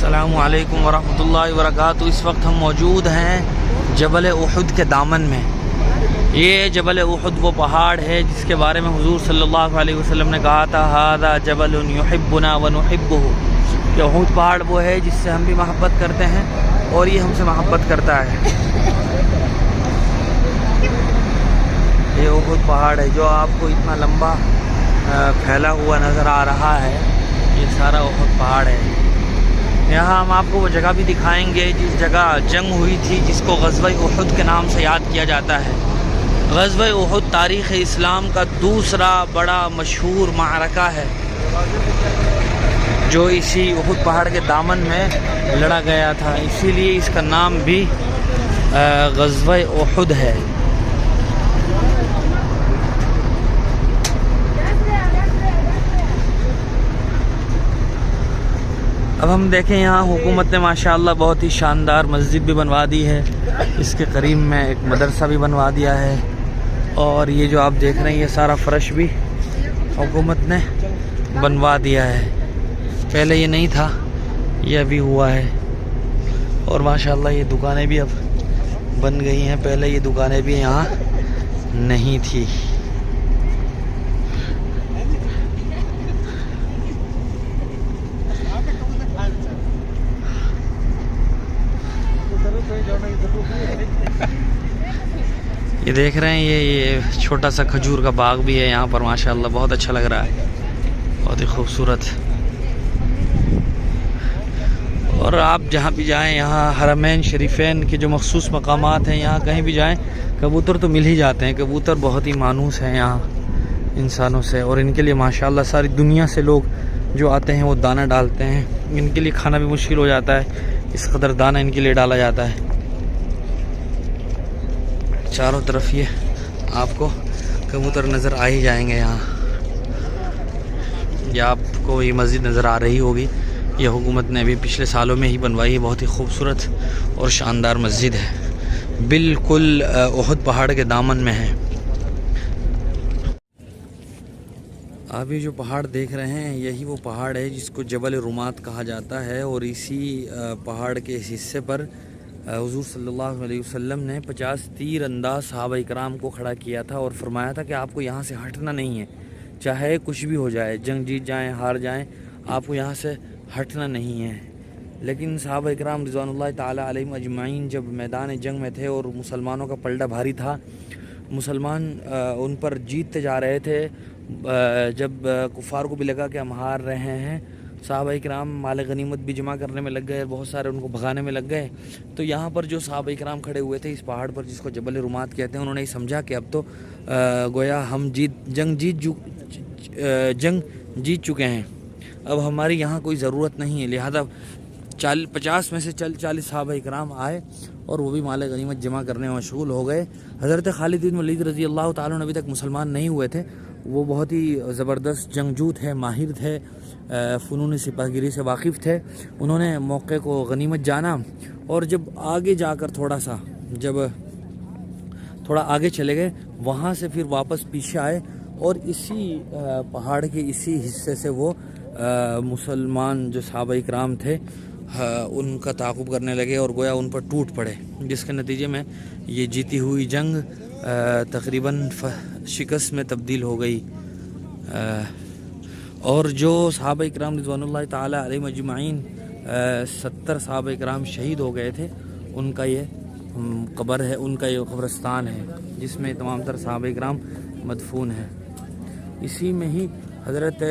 السلام علیکم ورحمۃ اللہ وبرکاتہ۔ اس وقت ہم موجود ہیں جبل احد کے دامن میں۔ یہ جبل احد وہ پہاڑ ہے جس کے بارے میں حضور صلی اللہ علیہ وسلم نے کہا تھا ھذا جبل یحبنا ونحبہ۔ یہ احد پہاڑ وہ ہے جس سے ہم بھی محبت کرتے ہیں اور یہ ہم سے محبت کرتا ہے۔ یہ احد پہاڑ ہے جو آپ کو اتنا لمبا پھیلا ہوا نظر آ رہا ہے، یہ سارا احد پہاڑ ہے۔ یہاں ہم آپ کو وہ جگہ بھی دکھائیں گے جس جگہ جنگ ہوئی تھی، جس کو غزوہ احد کے نام سے یاد کیا جاتا ہے۔ غزوہ احد تاریخ اسلام کا دوسرا بڑا مشہور معرکہ ہے جو اسی احد پہاڑ کے دامن میں لڑا گیا تھا، اسی لیے اس کا نام بھی غزوہ احد ہے۔ اب ہم دیکھیں یہاں حکومت نے ماشاءاللہ بہت ہی شاندار مسجد بھی بنوا دی ہے، اس کے قریب میں ایک مدرسہ بھی بنوا دیا ہے، اور یہ جو آپ دیکھ رہے ہیں یہ سارا فرش بھی حکومت نے بنوا دیا ہے۔ پہلے یہ نہیں تھا، یہ ابھی ہوا ہے، اور ماشاءاللہ یہ دکانیں بھی اب بن گئی ہیں، پہلے یہ دکانیں بھی یہاں نہیں تھی۔ یہ دیکھ رہے ہیں یہ چھوٹا سا کھجور کا باغ بھی ہے یہاں پر، ماشاءاللہ بہت اچھا لگ رہا ہے، بہت ہی خوبصورت۔ اور آپ جہاں بھی جائیں یہاں حرمین شریفین کے جو مخصوص مقامات ہیں، یہاں کہیں بھی جائیں کبوتر تو مل ہی جاتے ہیں۔ کبوتر بہت ہی مانوس ہیں یہاں انسانوں سے، اور ان کے لیے ماشاءاللہ ساری دنیا سے لوگ جو آتے ہیں وہ دانہ ڈالتے ہیں۔ ان کے لیے کھانا بھی مشکل ہو جاتا ہے، اس قدر دانہ ان کے لیے ڈالا جاتا ہے۔ چاروں طرف یہ آپ کو کبوتر نظر آ ہی جائیں گے یہاں۔ یہ آپ کو یہ مسجد نظر آ رہی ہوگی، یہ حکومت نے ابھی پچھلے سالوں میں ہی بنوائی ہے، بہت ہی خوبصورت اور شاندار مسجد ہے، بالکل احد پہاڑ کے دامن میں ہے۔ آپ یہ جو پہاڑ دیکھ رہے ہیں یہی وہ پہاڑ ہے جس کو جبل رمات کہا جاتا ہے، اور اسی پہاڑ کے اس حصے پر حضور صلی اللہ علیہ وسلم نے 50 تیر انداز صحابہ اکرام کو کھڑا کیا تھا اور فرمایا تھا کہ آپ کو یہاں سے ہٹنا نہیں ہے، چاہے کچھ بھی ہو جائے، جنگ جیت جائیں ہار جائیں، آپ کو یہاں سے ہٹنا نہیں ہے۔ لیکن صحابہ اکرام رضوان اللہ تعالی علیہم اجمعین جب میدان جنگ میں تھے اور مسلمانوں کا پلڑا بھاری تھا، مسلمان ان پر جیتتے جا رہے تھے، جب کفار کو بھی لگا کہ ہم ہار رہے ہیں، صحابہ اکرام مال غنیمت بھی جمع کرنے میں لگ گئے، بہت سارے ان کو بھگانے میں لگ گئے۔ تو یہاں پر جو صحابہ اکرام کھڑے ہوئے تھے اس پہاڑ پر جس کو جبل رمات کہتے ہیں، انہوں نے یہ سمجھا کہ اب تو گویا ہم جنگ جیت چکے ہیں، اب ہماری یہاں کوئی ضرورت نہیں ہے، لہذا 50 میں سے 40 صحابہ اکرام آئے اور وہ بھی مال غنیمت جمع کرنے میں مشغول ہو گئے۔ حضرت خالد بن ولید رضی اللہ تعالیٰ عنہ ابھی تک مسلمان نہیں ہوئے تھے، وہ بہت ہی زبردست جنگجو تھے، ماہر تھے، فنون سپاہ گیری سے واقف تھے۔ انہوں نے موقع کو غنیمت جانا، اور جب آگے جا کر تھوڑا آگے چلے گئے، وہاں سے پھر واپس پیچھے آئے، اور اسی پہاڑ کے اسی حصے سے وہ مسلمان جو صحابہ اکرام تھے ان کا تعاقب کرنے لگے، اور گویا ان پر ٹوٹ پڑے، جس کے نتیجے میں یہ جیتی ہوئی جنگ تقریباً شکست میں تبدیل ہو گئی۔ اور جو صحابہ اکرام رضوان اللہ تعالی علیہم اجمعین 70 صحابہ اکرام شہید ہو گئے تھے، ان کا یہ قبر ہے، ان کا یہ قبرستان ہے جس میں تمام تر صحابہ اکرام مدفون ہیں۔ اسی میں ہی حضرت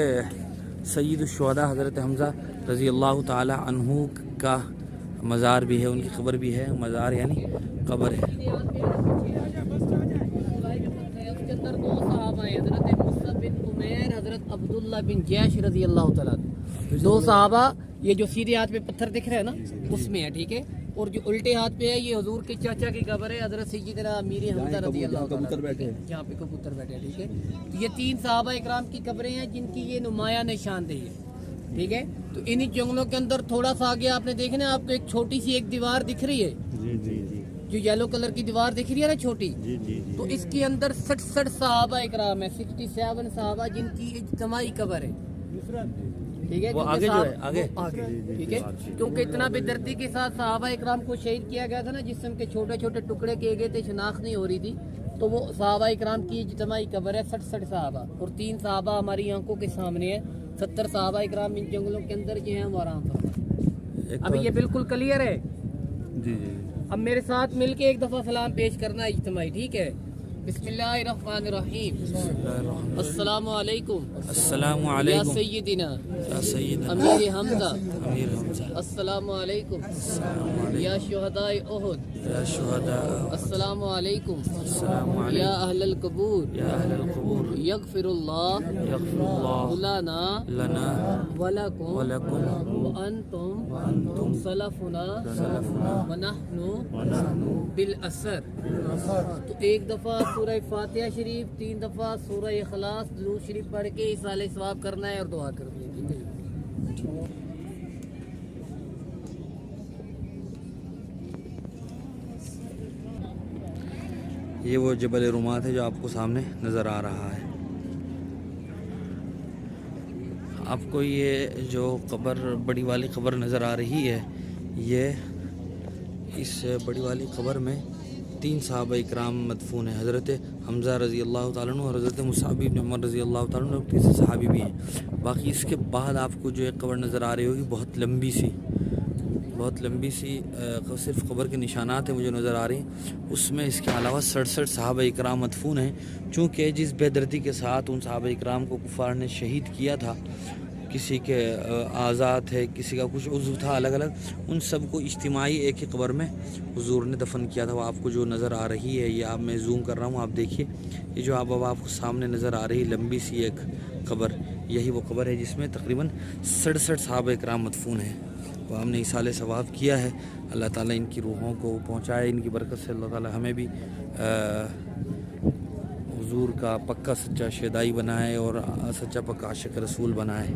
سید الشہداء حضرت حمزہ رضی اللہ تعالی عنہ کا مزار بھی ہے، ان کی قبر بھی ہے، مزار یعنی قبر ہے۔ حضرت عبداللہ بن جیش رضی اللہ تعالیٰ، دو صحابہ، یہ جو سیدھے ہاتھ پہ پتھر دکھ رہے ہیں نا اس میں ہے، ٹھیک ہے، اور جو الٹے ہاتھ پہ ہے یہ حضور کے چاچا کی قبر ہے، حضرت سیدنا امیر حمزہ رضی اللہ تعالیٰ، جہاں پہ کبوتر بیٹھے ہیں، ٹھیک ہے۔ تو یہ 3 صحابہ اکرام کی قبریں ہیں جن کی یہ نمایاں نشاندہی ہے، ٹھیک ہے۔ تو انہی جنگلوں کے اندر تھوڑا سا آگے آپ نے دیکھنا ہے، آپ کو ایک چھوٹی سی ایک دیوار دکھ رہی ہے، جو یلو کلر کی دیوار دکھ رہی ہے نا چھوٹی، تو اس کے اندر 67 صحابہ اکرام ہے، 67 صحابہ جن کی اجتماعی قبر ہے، ٹھیک ہے وہ کیونکہ آگے جو ہے، صحابہ- آگے؟ وہ آگے، ٹھیک ہے کیونکہ اتنا بے دردی کے ساتھ صحابہ اکرام کو شہید کیا گیا تھا نا، جسم کے چھوٹے چھوٹے ٹکڑے کیے گئے تھے، شناخت نہیں ہو رہی تھی، تو وہ صحابہ اکرام کی اجتماعی قبر ہے 67 صحابہ، اور 3 صحابہ ہماری آنکھوں کے سامنے ہیں، 70 صحابہ اکرام ان جنگلوں کے اندر جو ہیں وہ آرام فرما۔ اب یہ بالکل کلیئر ہے۔ جی جی اب میرے ساتھ مل کے ایک دفعہ سلام پیش کرنا ہے اجتماعی، ٹھیک ہے؟ بسم اللہ الرحمن الرحیم، السلام علیکم السلام یا علیکم سیدنا یا سیدنا امیر حمزہ، امیر حمزہ، السلام علیکم یا شہداء احد، یا شہداء، السلام علیکم السلام یا علیکم اہل القبور، یا اہل القبور، یغفر اللہ یغفر اللہ لنا لنا ولکم ولکم وانتم سلفنا ونحن بالاثر۔ تو ایک دفعہ سورہ فاتحہ شریف، 3 دفعہ سورہ اخلاص درود شریف پڑھ کے ایصال ثواب کرنا ہے اور دعا کرنی ہے، ٹھیک ہے؟ یہ وہ جبل رومات ہے جو آپ کو سامنے نظر آ رہا ہے۔ آپ کو یہ جو قبر، بڑی والی قبر نظر آ رہی ہے، یہ اس بڑی والی قبر میں 3 صحابہ اکرام مدفون ہیں، حضرت حمزہ رضی اللہ تعالیٰ عنہ اور حضرت مصعب بن عمر رضی اللہ تعالیٰ عنہ، اور تیسرے صحابی بھی ہیں۔ باقی اس کے بعد آپ کو جو ایک قبر نظر آ رہی ہوگی بہت لمبی سی، صرف قبر کے نشانات ہیں مجھے نظر آ رہی ہیں، اس میں اس کے علاوہ 67 صحابہ اکرام مدفون ہیں، چونکہ جس بے دردی کے ساتھ ان صحابہ اکرام کو کفار نے شہید کیا تھا، کسی کے اعضاء تھے، کسی کا کچھ عضو تھا الگ الگ، ان سب کو اجتماعی ایک ہی قبر میں حضور نے دفن کیا تھا۔ وہ آپ کو جو نظر آ رہی ہے، یہ آپ میں زوم کر رہا ہوں، آپ دیکھیے، یہ جو آپ کو سامنے نظر آ رہی لمبی سی ایک قبر، یہی وہ قبر ہے جس میں تقریباً 67 صحابہ اکرام مدفون ہیں۔ وہ ہم نے ایصال ثواب کیا ہے، اللہ تعالیٰ ان کی روحوں کو پہنچائے، ان کی برکت سے اللہ تعالیٰ ہمیں بھی حضور کا پکا سچا شیدائی بنائے اور سچا پکا عاشق رسول بنائے۔